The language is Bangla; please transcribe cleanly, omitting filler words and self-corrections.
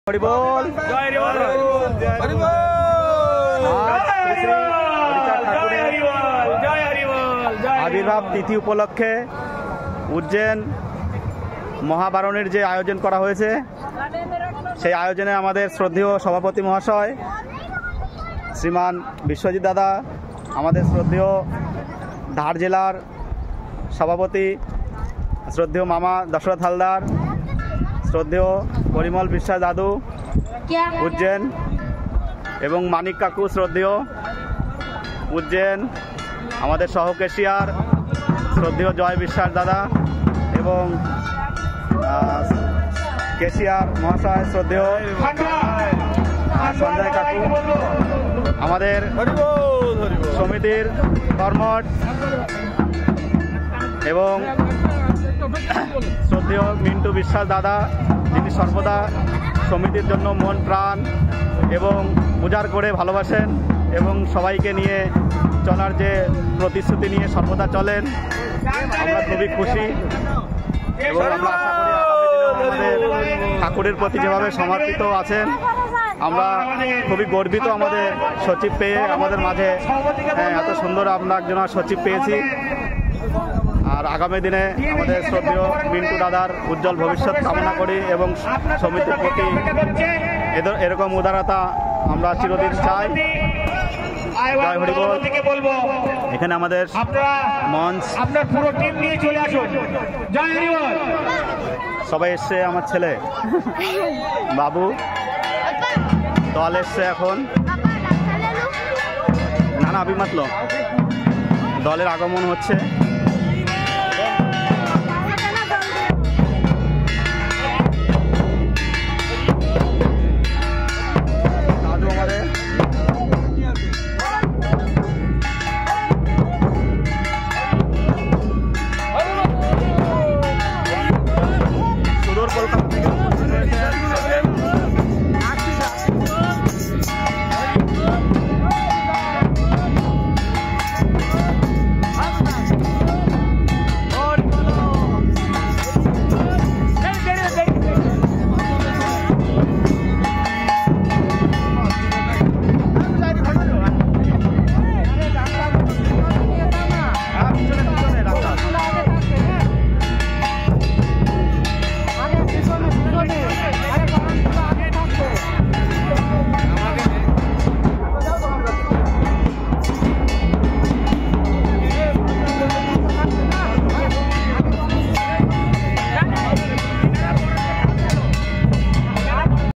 হরিবোল জয় হরিবোল হরিবোল আবির্ভাব তিথি উপলক্ষে উজ্জয়ন মহাবারণের যে আয়োজন করা হয়েছে সেই আয়োজনে আমাদের শ্রদ্ধেয় সভাপতি মহাশয় শ্রীমান বিশ্বজিৎ দাদা, আমাদের শ্রদ্ধেয় ধার জেলার সভাপতি শ্রদ্ধেয় মামা দশরথ হালদার, শ্রদ্ধেয় পরিমল বিশ্বাস দাদু উজ্জয়ন এবং মানিক কাকু শ্রদ্ধেয় উজ্জয়ন, আমাদের সহ কেশিয়ার শ্রদ্ধেয় জয় বিশ্বাস দাদা এবং কেশিয়ার মহাশয় শ্রদ্ধেয় সঞ্জয় কাকু, আমাদের সমিতির কর্মঠ এবং শ্রদ্ধেয় মিন্টু বিশ্বাস দাদা, যিনি সর্বদা সমিতির জন্য মন প্রাণ এবং উজাড় করে ভালোবাসেন এবং সবাইকে নিয়ে চলার যে প্রতিশ্রুতি নিয়ে সর্বদা চলেন। আমরা খুবই খুশি এবং আমরা আশা করি আমাদের ঠাকুরের প্রতি যেভাবে সমর্পিত আছেন, আমরা খুবই গর্বিত আমাদের সচিব পেয়ে, আমাদের মাঝে এত সুন্দর আমরা একজন সচিব পেয়েছি। আর আগামী দিনে আমাদের শ্রদ্ধেয় মিন্টু দাদার উজ্জ্বল ভবিষ্যৎ কামনা করি এবং সমিতির প্রতি এরকম উদারতা আমরা চিরদিন চাই। জয় হরিবোল। এখানে আমাদের মঞ্চ আপনার পুরো টিম নিয়ে চলে আসুন। জয় হরিবোল। সবাই এসছে, আমার ছেলে বাবু দল এসছে, এখন নানা অভিমাতল দলের আগমন হচ্ছে।